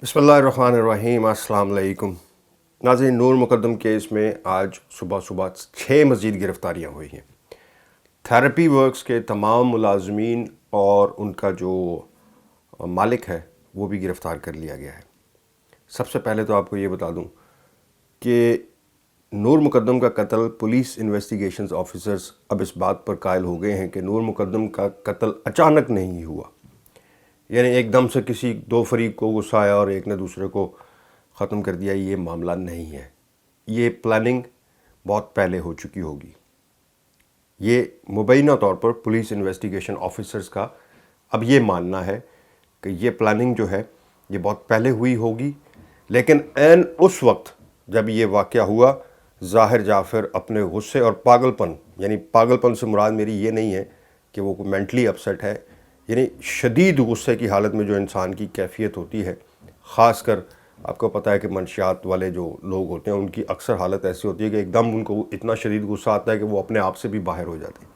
بسم اللہ الرحمن الرحیم۔ السلام علیکم ناظرین، نور مقدم کیس میں آج صبح 6 مزید گرفتاریاں ہوئی ہیں۔ تھراپی ورکس کے تمام ملازمین اور ان کا جو مالک ہے وہ بھی گرفتار کر لیا گیا ہے۔ سب سے پہلے تو آپ کو یہ بتا دوں کہ نور مقدم کا قتل پولیس انویسٹیگیشنز آفیسرز اب اس بات پر قائل ہو گئے ہیں کہ نور مقدم کا قتل اچانک نہیں ہوا، یعنی ایک دم سے کسی دو فریق کو غصہ آیا اور ایک نے دوسرے کو ختم کر دیا۔ یہ معاملہ نہیں ہے، یہ پلاننگ بہت پہلے ہو چکی ہوگی۔ یہ مبینہ طور پر پولیس انویسٹیگیشن آفیسرز کا اب یہ ماننا ہے کہ یہ پلاننگ جو ہے یہ بہت پہلے ہوئی ہوگی، لیکن عین اس وقت جب یہ واقعہ ہوا ظاہر جعفر اپنے غصے اور پاگل پن، یعنی پاگل پن سے مراد میری یہ نہیں ہے کہ وہ مینٹلی اپسیٹ ہے، یعنی شدید غصے کی حالت میں جو انسان کی کیفیت ہوتی ہے، خاص کر آپ کو پتہ ہے کہ منشیات والے جو لوگ ہوتے ہیں ان کی اکثر حالت ایسی ہوتی ہے کہ ایک دم ان کو اتنا شدید غصہ آتا ہے کہ وہ اپنے آپ سے بھی باہر ہو جاتے ہیں۔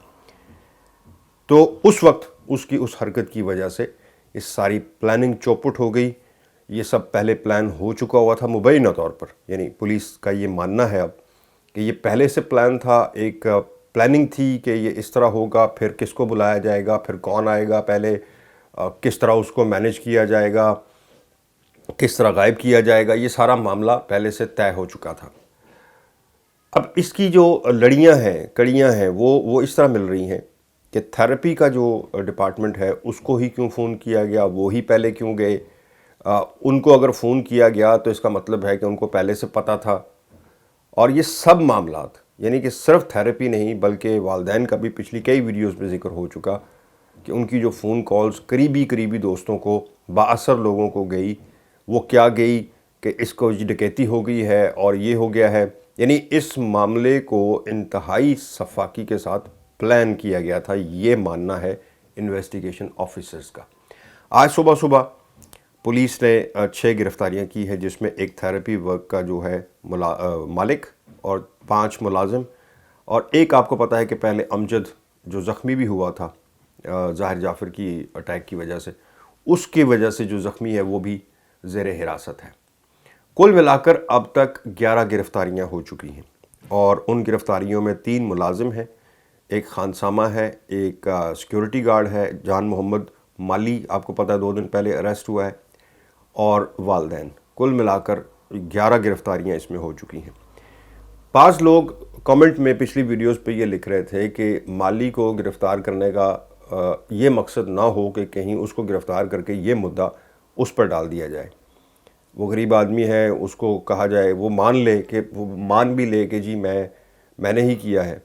تو اس وقت اس کی اس حرکت کی وجہ سے اس ساری پلاننگ چوپٹ ہو گئی۔ یہ سب پہلے پلان ہو چکا ہوا تھا مبینہ طور پر، یعنی پولیس کا یہ ماننا ہے اب کہ یہ پہلے سے پلان تھا، ایک پلاننگ تھی کہ یہ اس طرح ہوگا، پھر کس کو بلایا جائے گا، پھر کون آئے گا، پہلے کس طرح اس کو مینیج کیا جائے گا، کس طرح غائب کیا جائے گا، یہ سارا معاملہ پہلے سے طے ہو چکا تھا۔ اب اس کی جو لڑیاں ہیں، کڑیاں ہیں، وہ اس طرح مل رہی ہیں کہ تھراپی کا جو ڈپارٹمنٹ ہے اس کو ہی کیوں فون کیا گیا، وہ ہی پہلے کیوں گئے؟ ان کو اگر فون کیا گیا تو اس کا مطلب ہے کہ ان کو پہلے سے پتہ تھا۔ اور یہ سب معاملات، یعنی کہ صرف تھراپی نہیں بلکہ والدین کا بھی پچھلی کئی ویڈیوز میں ذکر ہو چکا کہ ان کی جو فون کالز قریبی دوستوں کو، بااثر لوگوں کو گئی، وہ کیا گئی کہ اس کو ڈکیتی ہو گئی ہے اور یہ ہو گیا ہے، یعنی اس معاملے کو انتہائی صفاقی کے ساتھ پلان کیا گیا تھا، یہ ماننا ہے انویسٹیگیشن آفیسرز کا۔ آج صبح پولیس نے 6 گرفتاریاں کی ہے، جس میں ایک تھراپی ورک کا جو ہے مالک اور 5 ملازم، اور ایک آپ کو پتہ ہے کہ پہلے امجد جو زخمی بھی ہوا تھا ظاہر جعفر کی اٹیک کی وجہ سے، اس کی وجہ سے جو زخمی ہے وہ بھی زیر حراست ہے۔ کل ملا کر اب تک 11 گرفتاریاں ہو چکی ہیں، اور ان گرفتاریوں میں 3 ملازم ہیں، ایک خانسامہ ہے، ایک سیکیورٹی گارڈ ہے جان محمد مالی، آپ کو پتہ ہے 2 دن پہلے اریسٹ ہوا ہے، اور والدین۔ کل ملا کر 11 گرفتاریاں اس میں ہو چکی ہیں۔ 5 لوگ کمنٹ میں پچھلی ویڈیوز پہ یہ لکھ رہے تھے کہ مالی کو گرفتار کرنے کا یہ مقصد نہ ہو کہ کہیں اس کو گرفتار کر کے یہ مدعا اس پر ڈال دیا جائے، وہ غریب آدمی ہے، اس کو کہا جائے وہ مان بھی لے کہ جی میں نے ہی کیا ہے،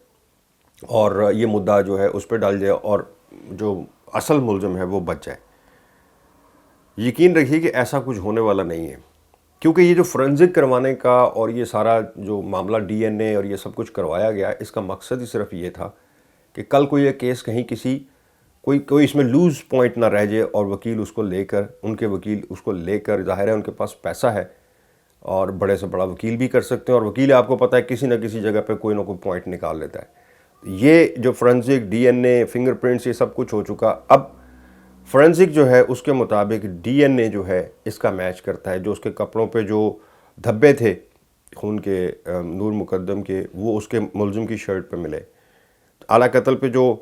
اور یہ مدعا جو ہے اس پہ ڈال جائے اور جو اصل ملزم ہے وہ بچ جائے۔ یقین رکھیے کہ ایسا کچھ ہونے والا نہیں ہے، کیونکہ یہ جو فورنزک کروانے کا اور یہ سارا جو معاملہ ڈی این اے اور یہ سب کچھ کروایا گیا، اس کا مقصد ہی صرف یہ تھا کہ کل کوئی یہ کیس کہیں کوئی اس میں لوز پوائنٹ نہ رہ جائے، اور وکیل اس کو لے کر، ان کے وکیل اس کو لے کر، ظاہر ہے ان کے پاس پیسہ ہے اور بڑے سے بڑا وکیل بھی کر سکتے ہیں، اور وکیل آپ کو پتہ ہے کسی نہ کسی جگہ پہ کوئی نہ کوئی پوائنٹ نکال لیتا ہے۔ یہ جو فورنزک، ڈی این اے، فنگر پرنٹس، یہ سب کچھ ہو چکا۔ اب فورنزک جو ہے اس کے مطابق ڈی این اے جو ہے اس کا میچ کرتا ہے، جو اس کے کپڑوں پہ جو دھبے تھے خون کے نور مقدم کے، وہ اس کے ملزم کی شرٹ پہ ملے۔ اعلیٰ قتل پہ جو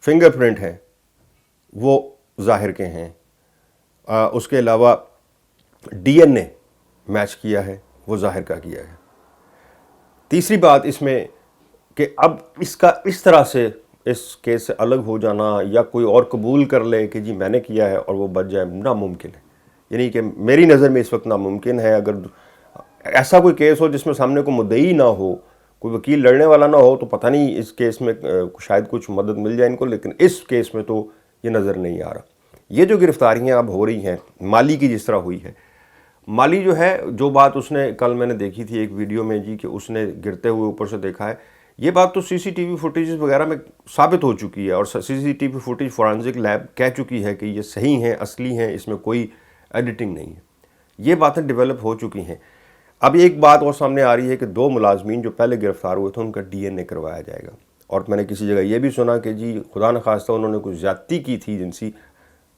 فنگر پرنٹ ہیں وہ ظاہر کے ہیں، اس کے علاوہ ڈی این اے میچ کیا ہے، وہ ظاہر کا کیا ہے۔ تیسری بات اس میں کہ اب اس کا اس طرح سے اس کیس سے الگ ہو جانا یا کوئی اور قبول کر لے کہ جی میں نے کیا ہے اور وہ بچ جائے، ناممکن ہے، یعنی کہ میری نظر میں اس وقت ناممکن ہے۔ اگر ایسا کوئی کیس ہو جس میں سامنے کو مدعی نہ ہو، کوئی وکیل لڑنے والا نہ ہو، تو پتہ نہیں اس کیس میں شاید کچھ مدد مل جائے ان کو، لیکن اس کیس میں تو یہ نظر نہیں آ رہا۔ یہ جو گرفتاریاں اب ہو رہی ہیں، مالی کی جس طرح ہوئی ہے، مالی جو ہے، جو بات اس نے کل میں نے دیکھی تھی ایک ویڈیو میں جی کہ اس نے گرتے ہوئے اوپر سے دیکھا ہے، یہ بات تو سی سی ٹی وی فوٹیجز وغیرہ میں ثابت ہو چکی ہے، اور C C T V footage forensic lab کہہ چکی ہے کہ یہ صحیح ہیں، اصلی ہیں، اس میں کوئی ایڈیٹنگ نہیں ہے۔ یہ باتیں ڈیولپ ہو چکی ہیں۔ اب ایک بات اور سامنے آ رہی ہے کہ 2 ملازمین جو پہلے گرفتار ہوئے تھے ان کا ڈی این اے کروایا جائے گا، اور میں نے کسی جگہ یہ بھی سنا کہ جی خدا نخواستہ انہوں نے کچھ زیادتی کی تھی جنسی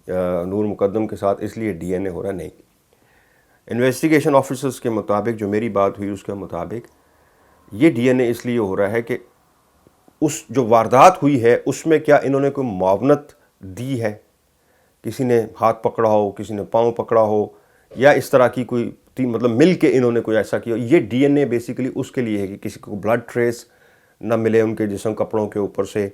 نور مقدم کے ساتھ، اس لیے ڈی این اے ہو رہا نہیں۔ انویسٹیگیشن آفیسرز کے مطابق جو میری بات ہوئی اس کے مطابق یہ ڈی این اے اس لیے ہو رہا ہے کہ اس جو واردات ہوئی ہے اس میں کیا انہوں نے کوئی معاونت دی ہے، کسی نے ہاتھ پکڑا ہو، کسی نے پاؤں پکڑا ہو، یا اس طرح کی کوئی مطلب مل کے انہوں نے کوئی ایسا کیا. یہ ڈی این اے بیسیکلی اس کے لیے ہے کہ کسی کو بلڈ ٹریس نہ ملے ان کے جسم کپڑوں کے اوپر سے،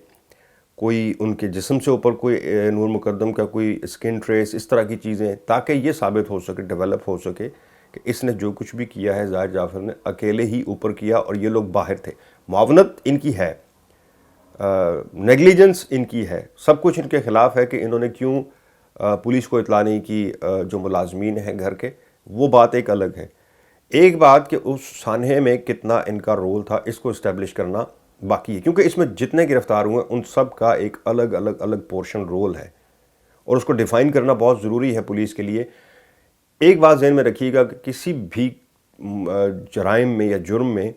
کوئی ان کے جسم سے اوپر کوئی نور مقدم کا کوئی اسکن ٹریس، اس طرح کی چیزیں، تاکہ یہ ثابت ہو سکے، ڈیولپ ہو سکے کہ اس نے جو کچھ بھی کیا ہے ظاہر جعفر نے اکیلے ہی اوپر کیا اور یہ لوگ باہر تھے. معاونت ان کی ہے، نیگلیجنس ان کی ہے، سب کچھ ان کے خلاف ہے کہ انہوں نے کیوں پولیس کو اطلاع نہیں کی جو ملازمین ہیں گھر کے. وہ بات ایک الگ ہے. ایک بات کہ اس سانحے میں کتنا ان کا رول تھا اس کو اسٹیبلش کرنا باقی ہے، کیونکہ اس میں جتنے گرفتار ہوئے ان سب کا ایک الگ پورشن رول ہے اور اس کو ڈیفائن کرنا بہت ضروری ہے پولیس کے لیے. ایک بات ذہن میں رکھیے گا کہ کسی بھی جرائم میں یا جرم میں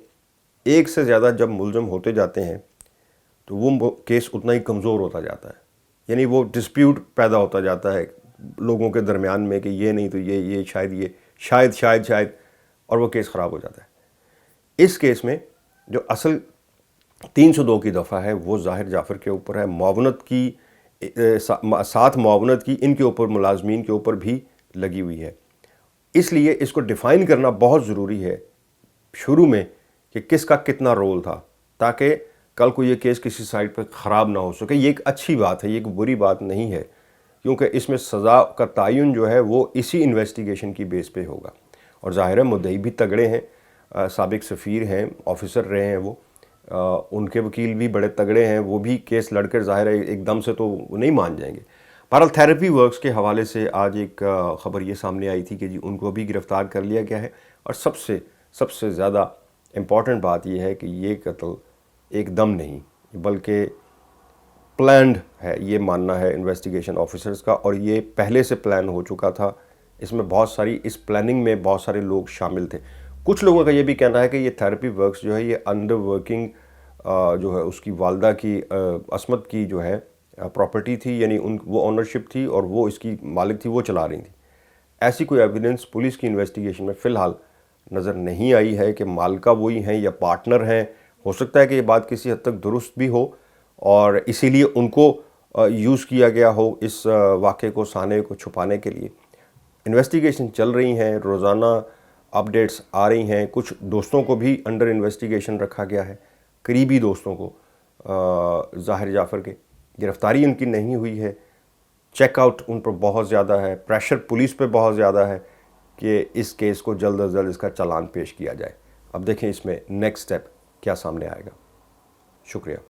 ایک سے زیادہ جب ملزم ہوتے جاتے ہیں تو وہ کیس اتنا ہی کمزور ہوتا جاتا ہے، یعنی وہ ڈسپیوٹ پیدا ہوتا جاتا ہے لوگوں کے درمیان میں کہ یہ نہیں تو یہ شاید اور وہ کیس خراب ہو جاتا ہے. اس کیس میں جو اصل 302 کی دفعہ ہے وہ ظاہر جعفر کے اوپر ہے، معاونت کی ساتھ معاونت کی ان کے اوپر، ملازمین کے اوپر بھی لگی ہوئی ہے. اس لیے اس کو ڈیفائن کرنا بہت ضروری ہے شروع میں کہ کس کا کتنا رول تھا، تاکہ کل کو یہ کیس کسی سائڈ پہ خراب نہ ہو سکے. یہ ایک اچھی بات ہے، یہ ایک بری بات نہیں ہے، کیونکہ اس میں سزا کا تعین جو ہے وہ اسی انویسٹیگیشن کی بیس پہ ہوگا. اور ظاہر ہے مدعی بھی تگڑے ہیں، سابق سفیر ہیں، آفیسر رہے ہیں، وہ ان کے وکیل بھی بڑے تگڑے ہیں، وہ بھی کیس لڑ کر ظاہر ہے ایک دم سے تو وہ نہیں مان جائیں گے. بہرحال تھیراپی ورکس کے حوالے سے آج ایک خبر یہ سامنے آئی تھی کہ جی ان کو بھی گرفتار کر لیا گیا ہے. اور سب سے زیادہ امپورٹنٹ بات یہ ہے کہ یہ قتل ایک دم نہیں بلکہ پلانڈ ہے، یہ ماننا ہے انویسٹیگیشن آفیسرز کا، اور یہ پہلے سے پلان ہو چکا تھا. اس میں بہت ساری، اس پلاننگ میں بہت سارے لوگ شامل تھے. کچھ لوگوں کا یہ بھی کہنا ہے کہ یہ تھیراپی ورکس جو ہے یہ انڈر ورکنگ جو ہے اس کی والدہ کی عصمت کی جو ہے پراپرٹی تھی، یعنی وہ اونرشپ تھی اور وہ اس کی مالک تھی، وہ چلا رہی تھی. ایسی کوئی ایویڈنس پولیس کی انویسٹیگیشن میں فی الحال نظر نہیں آئی ہے کہ مالکہ وہی ہیں یا پارٹنر ہیں. ہو سکتا ہے کہ یہ بات کسی حد تک درست بھی ہو اور اسی لیے ان کو یوز کیا گیا ہو اس واقعے کو، سانحے کو چھپانے کے لیے. انویسٹیگیشن چل رہی ہیں، روزانہ اپڈیٹس آ رہی ہیں. کچھ دوستوں کو بھی انڈر انویسٹیگیشن رکھا گیا ہے، قریبی دوستوں کو ظاہر جعفر کے. گرفتاری ان کی نہیں ہوئی ہے، چیک آؤٹ ان پر بہت زیادہ ہے، پریشر پولیس پہ بہت زیادہ ہے کہ اس کیس کو جلد از جلد اس کا چالان پیش کیا جائے. اب دیکھیں اس میں نیکسٹ سٹیپ کیا سامنے آئے گا. شکریہ.